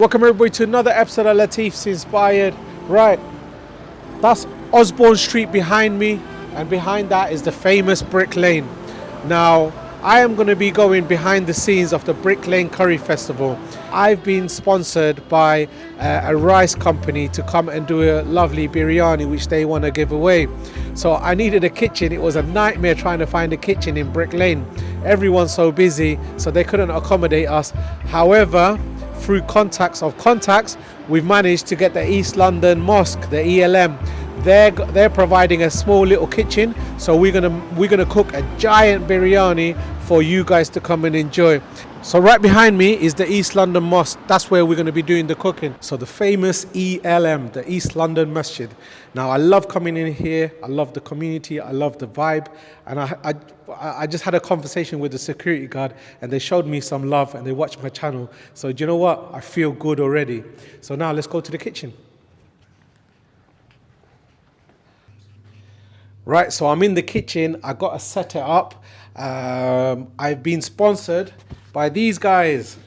Welcome everybody to another episode of Latifsinspired. Right, that's Osborne Street behind me, and behind that is the famous Brick Lane. Now, I am going to be going behind the scenes of the Brick Lane Curry Festival. I've been sponsored by a rice company to come and do a lovely biryani which they want to give away. So I needed a kitchen. It was a nightmare trying to find a kitchen in Brick Lane. Everyone's so busy, so they couldn't accommodate us. However, through contacts of contacts, we've managed to get the East London Mosque, the ELM. They're providing a small little kitchen, so we're gonna cook a giant biryani for you guys to come and enjoy. So right behind me is the East London Mosque. That's where we're going to be doing the cooking. So the famous ELM, the East London Masjid. Now I love coming in here. I love the community. I love the vibe. And I just had a conversation with the security guard, and they showed me some love and they watched my channel. So do you know what? I feel good already. So now let's go to the kitchen. Right, so I'm in the kitchen. I got to set it up. I've been sponsored by these guys,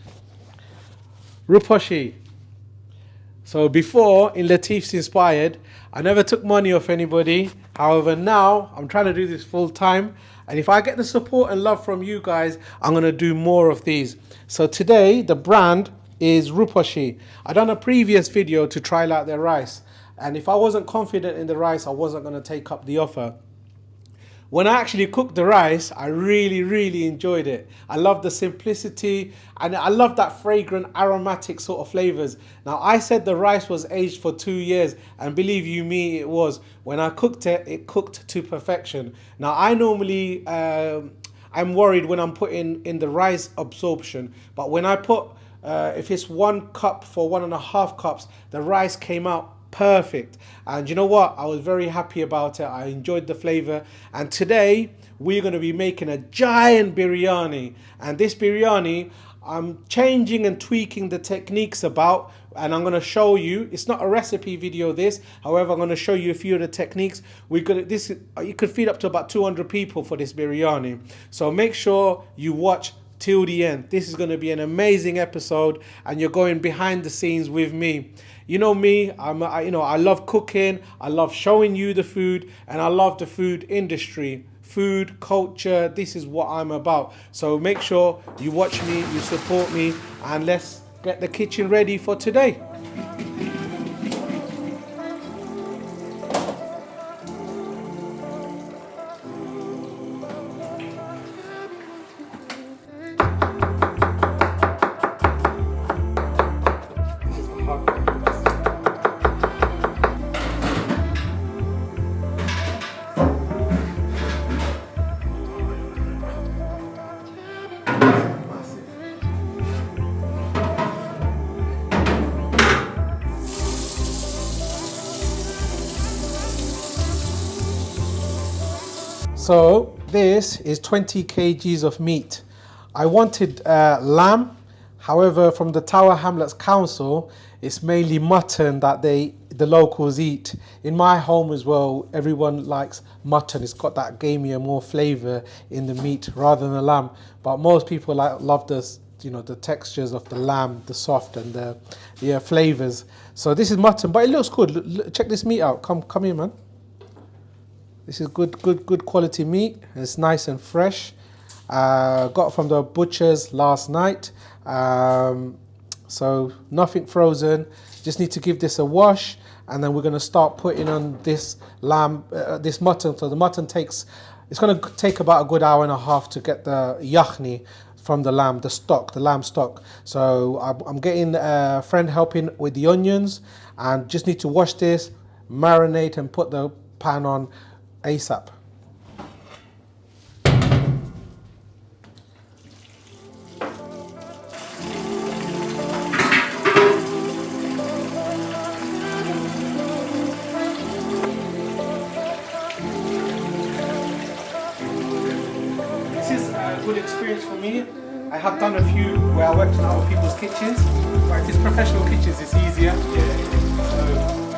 Ruposhi. So before in Latifsinspired, I never took money off anybody. However, now I'm trying to do this full time. And if I get the support and love from you guys, I'm going to do more of these. So today, the brand is Ruposhi. I done a previous video to trial out their rice. And if I wasn't confident in the rice, I wasn't going to take up the offer. When I actually cooked the rice, I really enjoyed it. I love the simplicity, and I love that fragrant, aromatic sort of flavors. Now, I said the rice was aged for 2 years, and believe you me, it was. When I cooked it, it cooked to perfection. Now, I normally, I'm worried when I'm putting in the rice absorption, but when I put, if it's 1 cup for 1.5 cups, the rice came out perfect. And you know what, I was very happy about it. I enjoyed the flavor, and today we're going to be making a giant biryani. And this biryani, I'm changing and tweaking the techniques about, and I'm going to show you. It's not a recipe video this, however I'm going to show you a few of the techniques. You could feed up to about 200 people for this biryani, so make sure you watch till the end. This is going to be an amazing episode, and you're going behind the scenes with me. You know me, I love cooking, I love showing you the food, and I love the food industry, food, culture. This is what I'm about. So make sure you watch me, you support me, and let's get the kitchen ready for today. So this is 20 kgs of meat. I wanted lamb, however from the Tower Hamlets Council, it's mainly mutton that the locals eat. In my home as well, everyone likes mutton. It's got that gamier, more flavour in the meat rather than the lamb. But most people love this, the textures of the lamb, the soft and the flavours. So this is mutton, but it looks good. Check this meat out. Come here, man. This is good quality meat. It's nice and fresh. Got from the butcher's last night. So nothing frozen. Just need to give this a wash, and then we're going to start putting on this lamb, this mutton. So the mutton it's going to take about a good hour and a half to get the yakhni from the lamb, the lamb stock. So I'm getting a friend helping with the onions, and just need to wash this, marinate, and put the pan on ASAP. This is a good experience for me. I have done a few where I worked in other people's kitchens, but if it's professional kitchens, it's easier. So,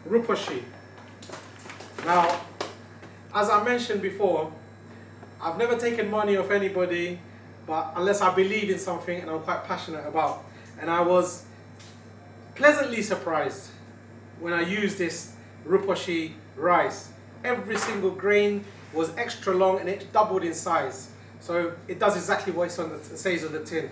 Ruposhi. Now, as I mentioned before, I've never taken money off anybody, but unless I believe in something and I'm quite passionate about. And I was pleasantly surprised when I used this Ruposhi rice. Every single grain was extra long and it doubled in size. So it does exactly what it says on the tin.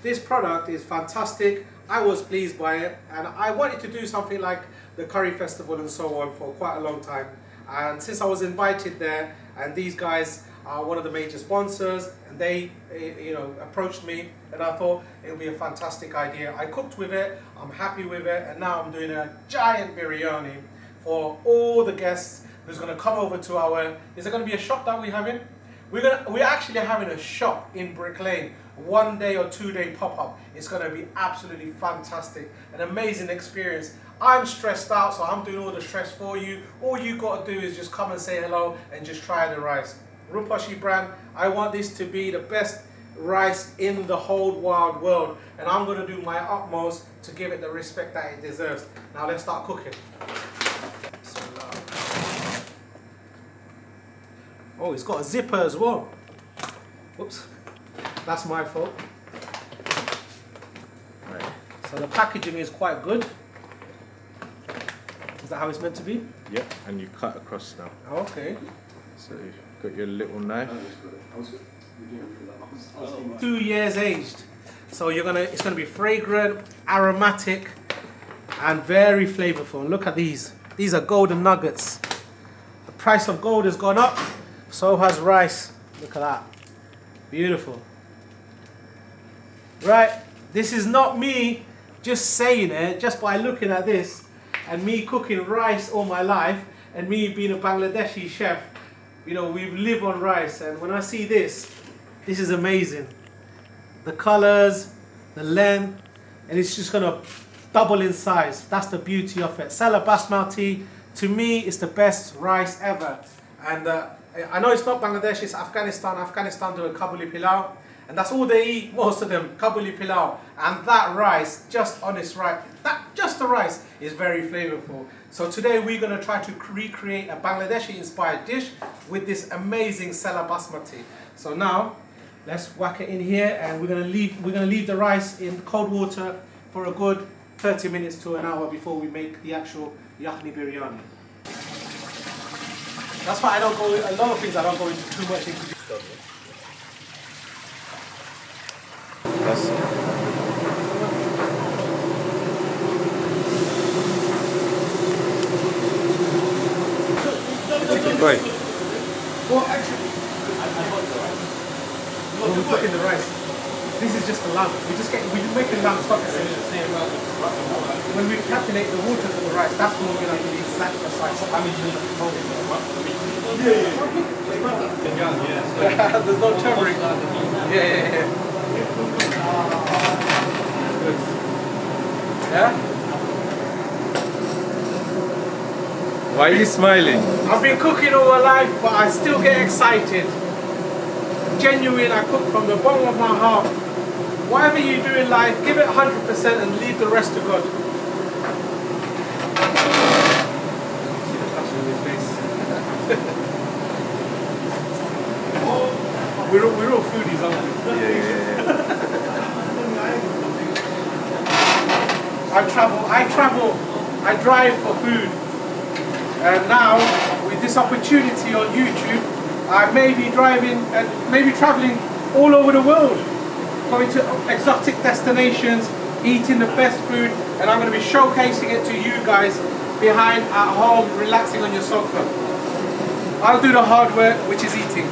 This product is fantastic. I was pleased by it, and I wanted to do something like the curry festival and so on for quite a long time. And since I was invited there, and these guys are one of the major sponsors, and they approached me, and I thought it would be a fantastic idea. I cooked with it, I'm happy with it, and now I'm doing a giant biryani for all the guests who's going to come over to our, is there going to be a shop that we're having? We're actually having a shop in Brick Lane, 1 day or 2 day pop-up. It's going to be absolutely fantastic, an amazing experience. I'm stressed out, so I'm doing all the stress for you. All you got to do is just come and say hello and just try the rice. Ruposhi brand, I want this to be the best rice in the whole wide world, and I'm going to do my utmost to give it the respect that it deserves. Now let's start cooking. Oh, it's got a zipper as well. Whoops, that's my fault. Right. So the packaging is quite good. Is that how it's meant to be? Yeah, and you cut across now. Oh, okay. So you've got your little knife. 2 years aged. So it's gonna be fragrant, aromatic, and very flavorful. And look at these. These are golden nuggets. The price of gold has gone up. So has rice. Look at that. Beautiful. Right, this is not me just saying it, just by looking at this and me cooking rice all my life and me being a Bangladeshi chef. You know, we live on rice, and when I see this is amazing. The colors, the length, and it's just gonna double in size. That's the beauty of it. Sela Basmati, to me, is the best rice ever. And I know it's not Bangladesh, it's Afghanistan. Afghanistan do a kabuli pilau, and that's all they eat, most of them, kabuli pilau. And that rice, just honest rice, just the rice is very flavorful. So today we're going to try to recreate a Bangladeshi inspired dish with this amazing Sela Basmati. So now let's whack it in here, and we're going to leave the rice in cold water for a good 30 minutes to an hour before we make the actual yakhni biryani. That's why I don't go, a lot of things I don't go into too much into. Right. Well, actually, when we're cooking the rice, this is just the lamb. We just make the lamb stock essentially. When we calculate the water for the rice, that's when we're going to be exact precise. I mean, yeah. There's no turmeric. Yeah. Good. Yeah? Why are you smiling? I've been cooking all my life, but I still get excited. Genuine, I cook from the bottom of my heart. Whatever you do in life, give it 100% and leave the rest to God. See the passion in his face. We're all foodies, aren't we? Yeah. I drive for food. And now, with this opportunity on YouTube, I may be driving and maybe traveling all over the world, going to exotic destinations, eating the best food, and I'm going to be showcasing it to you guys behind at home, relaxing on your sofa. I'll do the hard work, which is eating.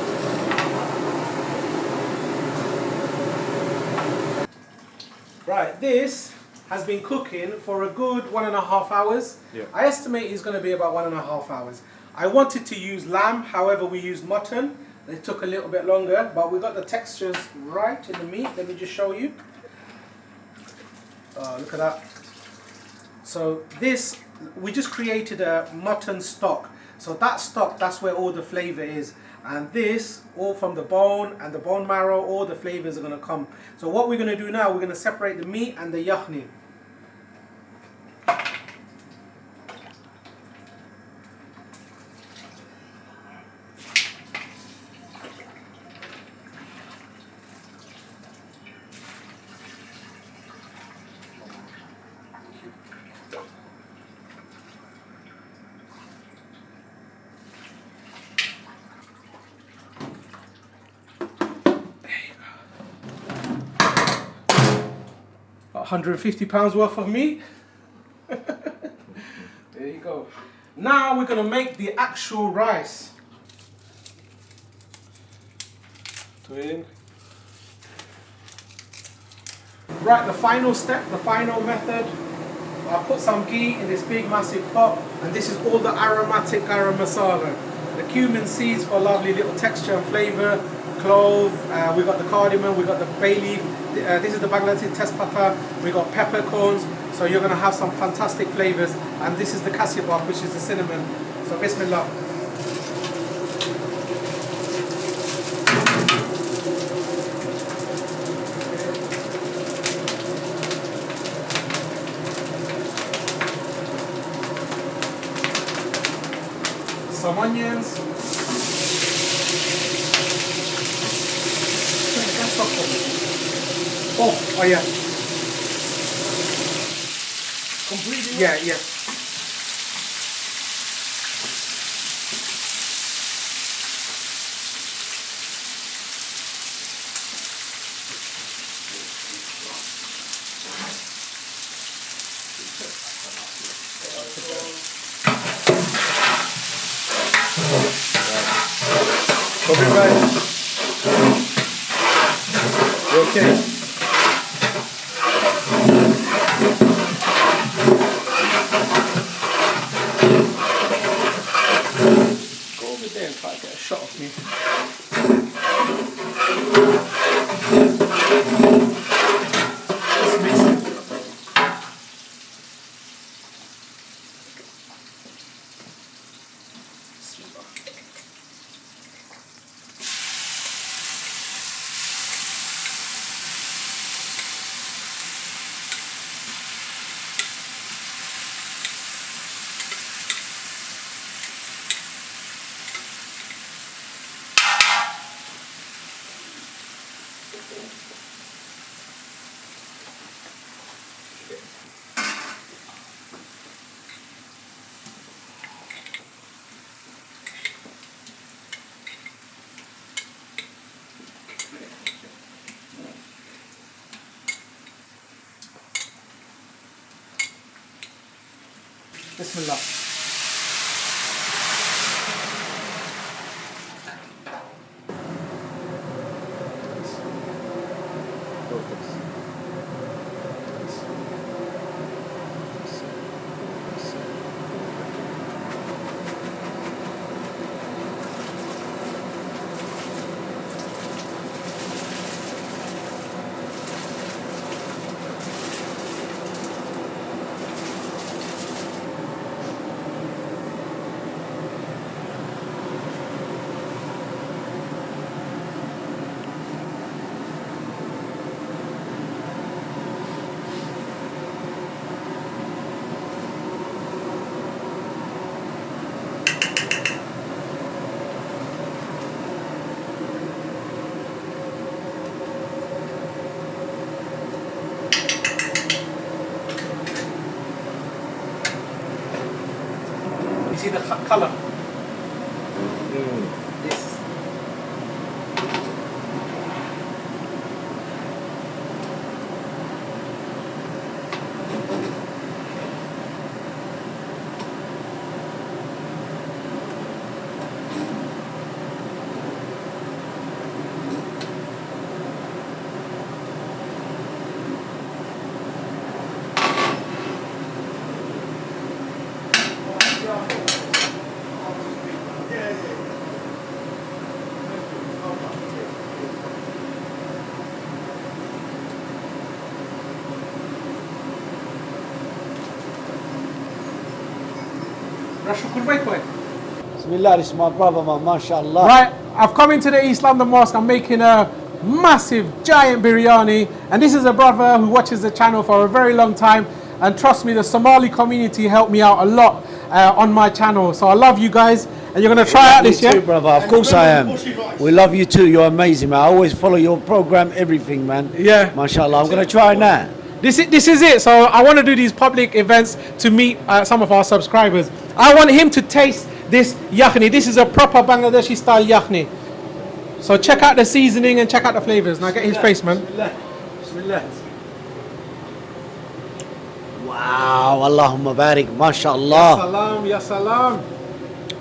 Right, this has been cooking for a good 1.5 hours. Yeah. I estimate it's going to be about 1.5 hours. I wanted to use lamb, however we used mutton. It took a little bit longer, but we got the textures right in the meat. Let me just show you. Oh, look at that. So this, we just created a mutton stock. So that stock, that's where all the flavor is. And this, all from the bone and the bone marrow, all the flavors are going to come. So what we're going to do now, we're going to separate the meat and the yakhni. £150 worth of meat. There you go. Now we're going to make the actual rice. Twin. Right, the final step, the final method. I'll put some ghee in this big massive pot, and this is all the aromatic garam masala. The cumin seeds for lovely little texture and flavour. Clove, we've got the cardamom, we've got the bay leaf. This is the Bangladeshi tezpata. We've got peppercorns. So you're going to have some fantastic flavours. And this is the cassia bark, which is the cinnamon. So bismillah. Some onions. Oh yeah. Completely? Yeah, yeah. Copy right. You okay? Go over there and try to get a shot of me. Just mix it. Bismillah. You see the color? This. Bismillah, this is my brother, man, mashallah. Right, I've come into the East London Mosque. I'm making a massive, giant biryani. And this is a brother who watches the channel for a very long time. And trust me, the Somali community helped me out a lot on my channel. So I love you guys. And you're going to try out this, yeah? Too, brother. Of course I am. We love you too. You're amazing, man. I always follow your program, everything, man. Yeah. Mashallah. I'm going to try now. This is it. So I want to do these public events to meet some of our subscribers. I want him to taste this yakhni. This is a proper Bangladeshi style yakhni. So check out the seasoning and check out the flavors. Now get his face, man. Bismillah. Bismillah. Wow, Allahumma barik, mashallah. Salam, ya salam.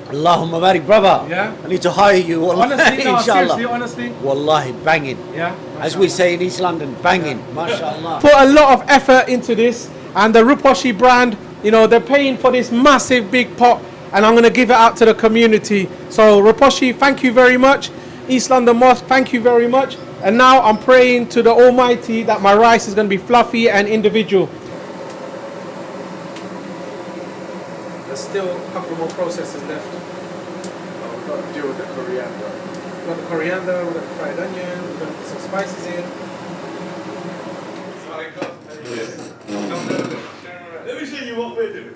Allahumma barik, brother. Yeah. I need to hire you. Wallahi, Honestly, no, inshallah. seriously, honestly. Wallahi, banging. Yeah. As we say in East London, banging. Mashallah. Put a lot of effort into this, and the Ruposhi brand, you know, they're paying for this massive big pot, and I'm going to give it out to the community. So Ruposhi, thank you very much. East London Mosque, thank you very much. And now I'm praying to the Almighty that my rice is going to be fluffy and individual. There's still a couple more processes left. We've got to deal with the coriander. We've got the coriander, we've got the fried onion, we're going to put some spices in. Let me show you what we're doing.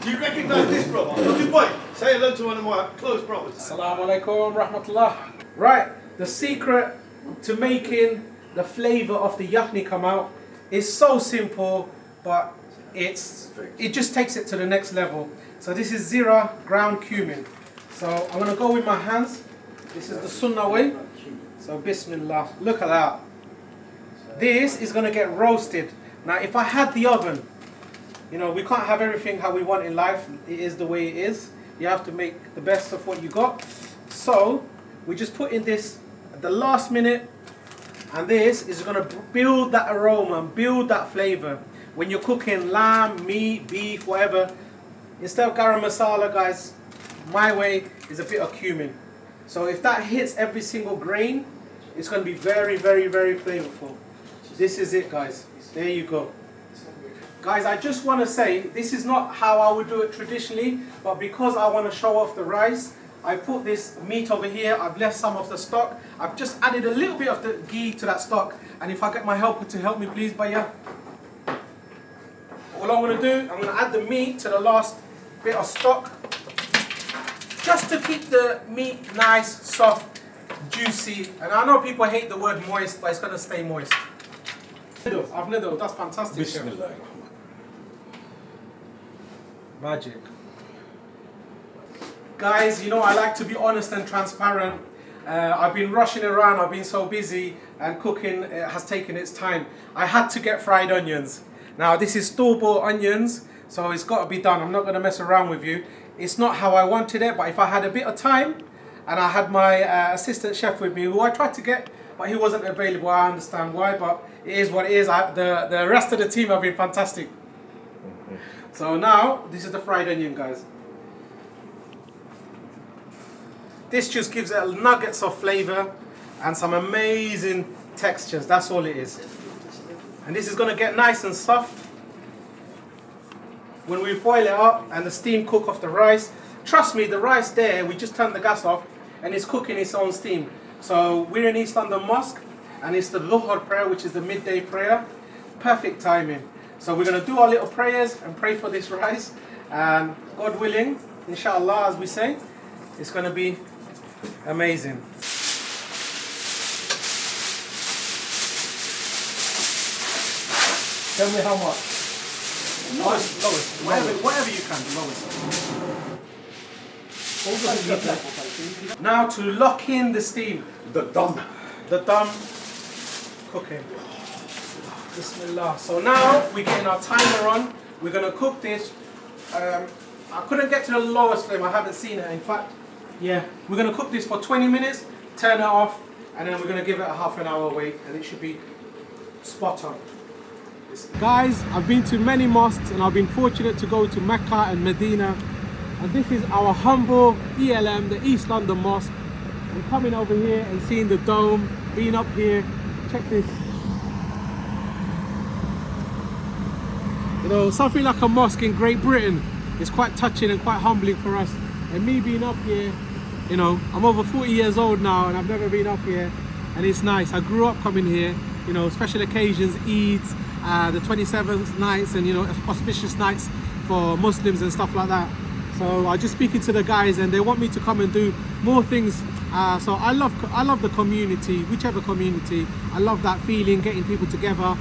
Do you recognise this brother? Latif, wait. Say hello to one of my close brothers. Assalamu alaikum rahmatullah. Right, the secret to making the flavour of the yakhni come out is so simple, but it just takes it to the next level. So this is zira ground cumin. So I'm going to go with my hands. This is the sunnah way. So bismillah. Look at that. This is going to get roasted. Now if I had the oven, you know, we can't have everything how we want in life. It is the way it is. You have to make the best of what you got. So we just put in this at the last minute, and this is going to build that aroma and build that flavour. When you're cooking lamb, meat, beef, whatever, instead of garam masala, guys, my way is a bit of cumin. So if that hits every single grain, it's going to be very, very, very flavourful. This is it, guys. There you go. Guys, I just want to say, this is not how I would do it traditionally, but because I want to show off the rice, I put this meat over here, I've left some of the stock, I've just added a little bit of the ghee to that stock, and if I get my helper to help me please, Baya. All I'm going to do, I'm going to add the meat to the last bit of stock, just to keep the meat nice, soft, juicy, and I know people hate the word moist, but it's going to stay moist. I've niddled, that's fantastic. Bismillah. Magic. Guys, you know I like to be honest and transparent. I've been rushing around, I've been so busy, and cooking has taken its time. I had to get fried onions. Now this is store-bought onions, so it's got to be done. I'm not going to mess around with you. It's not how I wanted it, but if I had a bit of time, and I had my assistant chef with me, who I tried to get, but he wasn't available. I understand why, but it is what it is. The rest of the team have been fantastic. So now, this is the fried onion, guys. This just gives it nuggets of flavour and some amazing textures. That's all it is. And this is going to get nice and soft when we boil it up and the steam cook off the rice. Trust me, the rice there, we just turned the gas off and it's cooking its own steam. So we're in East London Mosque and it's the Dhuhr prayer, which is the midday prayer. Perfect timing. So we're going to do our little prayers and pray for this rice. And God willing, inshallah, as we say, it's going to be amazing. Tell me how much. Lowest. Whatever you can, lowest. Now to lock in the steam. The dum. The dum cooking. Bismillah. So now we're getting our timer on. We're going to cook this. I couldn't get to the lowest flame. I haven't seen it. In fact, yeah, we're going to cook this for 20 minutes, turn it off, and then we're going to give it a half an hour wait, and it should be spot on. Guys, I've been to many mosques and I've been fortunate to go to Mecca and Medina, and this is our humble ELM, the East London Mosque. I'm coming over here and seeing the dome, being up here. Check this. You know, something like a mosque in Great Britain is quite touching and quite humbling for us. And me being up here, you know, I'm over 40 years old now and I've never been up here, and it's nice. I grew up coming here, you know, special occasions, Eids, the 27th nights, and you know, auspicious nights for Muslims and stuff like that. So I just speaking to the guys and they want me to come and do more things. So I love the community, whichever community. I love that feeling, getting people together.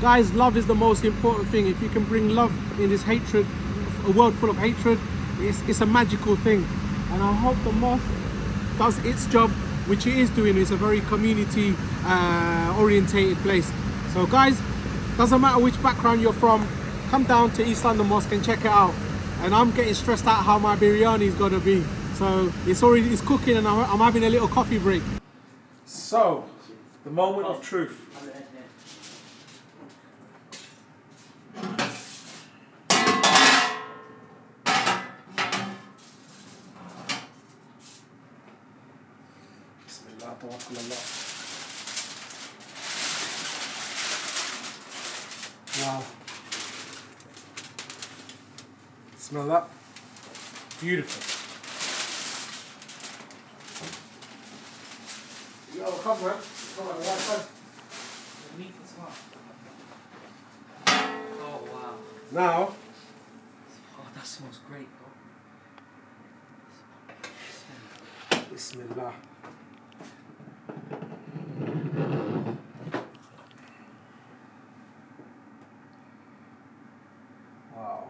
Guys, love is the most important thing. If you can bring love in this hatred, a world full of hatred, it's a magical thing. And I hope the mosque does its job, which it is doing. It's a very community orientated place. So guys, doesn't matter which background you're from, come down to East London Mosque and check it out. And I'm getting stressed out how my biryani is gonna be. So it's cooking, and I'm having a little coffee break. So, the moment of truth. Bismillah, tawakkalallah. Wow. Smell that? Beautiful. Yo, come man. Come on, right side. The meat is hot. Oh wow. Now, Oh, that smells great, bro. Bismillah. Wow.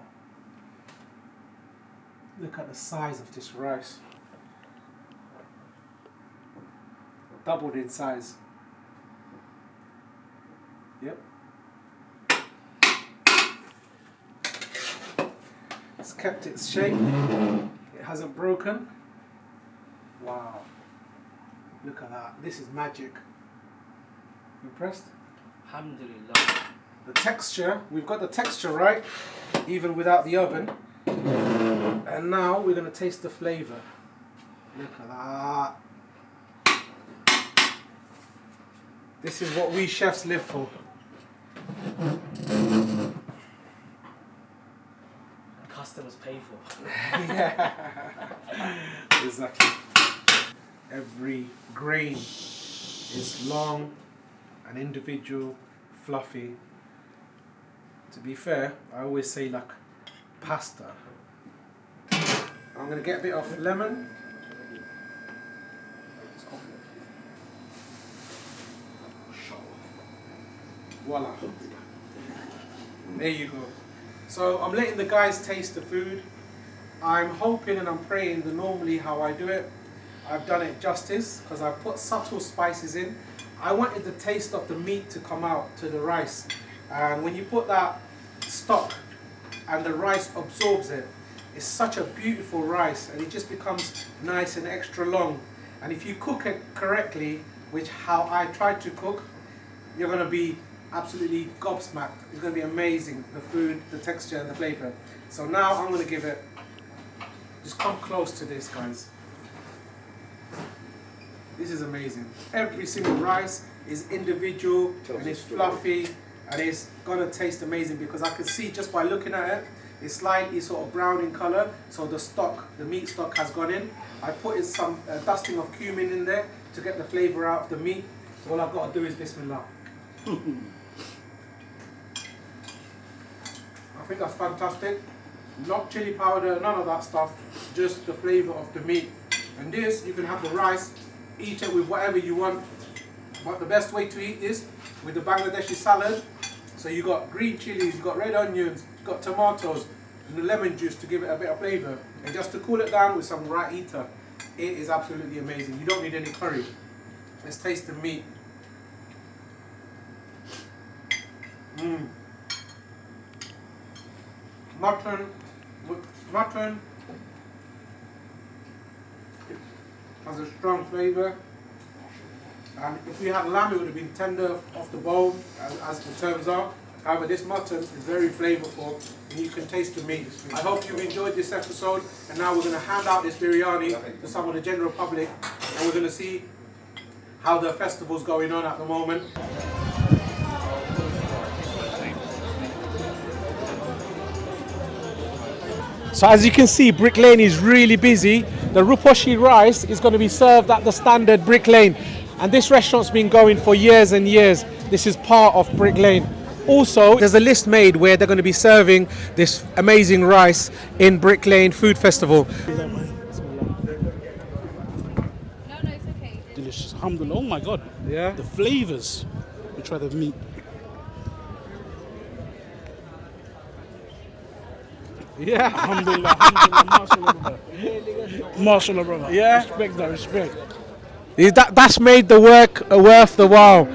Look at the size of this rice. Doubled in size. Yep. It's kept its shape. It hasn't broken. Wow. Look at that. This is magic. Impressed? Alhamdulillah. The texture, we've got the texture right, even without the oven. And now we're going to taste the flavour. Look at that. This is what we chefs live for. Customers pay for. Yeah. Exactly. Every grain is long and individual, fluffy. To be fair, I always say like pasta. I'm going to get a bit of lemon. Voila. There you go. So I'm letting the guys taste the food. I'm hoping and I'm praying that normally how I do it, I've done it justice because I've put subtle spices in. I wanted the taste of the meat to come out to the rice. And when you put that stock and the rice absorbs it, it's such a beautiful rice and it just becomes nice and extra long. And if you cook it correctly, which how I try to cook, you're going to be absolutely gobsmacked. It's going to be amazing, the food, the texture and the flavour. So now I'm going to give it, just come close to this guys. This is amazing. Every single rice is individual and it's fluffy and it's going to taste amazing because I can see just by looking at it, it's slightly sort of brown in colour, so the stock, the meat stock has gone in. I put in some dusting of cumin in there to get the flavour out of the meat. So all I've got to do is Bismillah. I think that's fantastic. Not chili powder, none of that stuff, just the flavour of the meat. And this, you can have the rice, eat it with whatever you want. But the best way to eat this, with the Bangladeshi salad. So you got green chilies, you got red onions, you got tomatoes, and the lemon juice to give it a bit of flavour. And just to cool it down with some raita, it is absolutely amazing. You don't need any curry. Let's taste the meat. Mutton has a strong flavour, and if we had lamb it would have been tender off the bone as the terms are. However, this mutton is very flavourful and you can taste the meat. I hope you enjoyed this episode, and now we're going to hand out this biryani to some of the general public and we're going to see how the festival's going on at the moment. So as you can see, Brick Lane is really busy. The Ruposhi Rice is going to be served at the standard Brick Lane. And this restaurant's been going for years and years. This is part of Brick Lane. Also, there's a list made where they're going to be serving this amazing rice in Brick Lane Food Festival. No, it's okay. Delicious. Alhamdulillah. Oh my God. Yeah? The flavors. We try the meat. Yeah. Alhamdulillah. Alhamdulillah. MashaAllah, brother. MashaAllah, brother. Yeah. Respect that. Respect. That's made the work worth the while.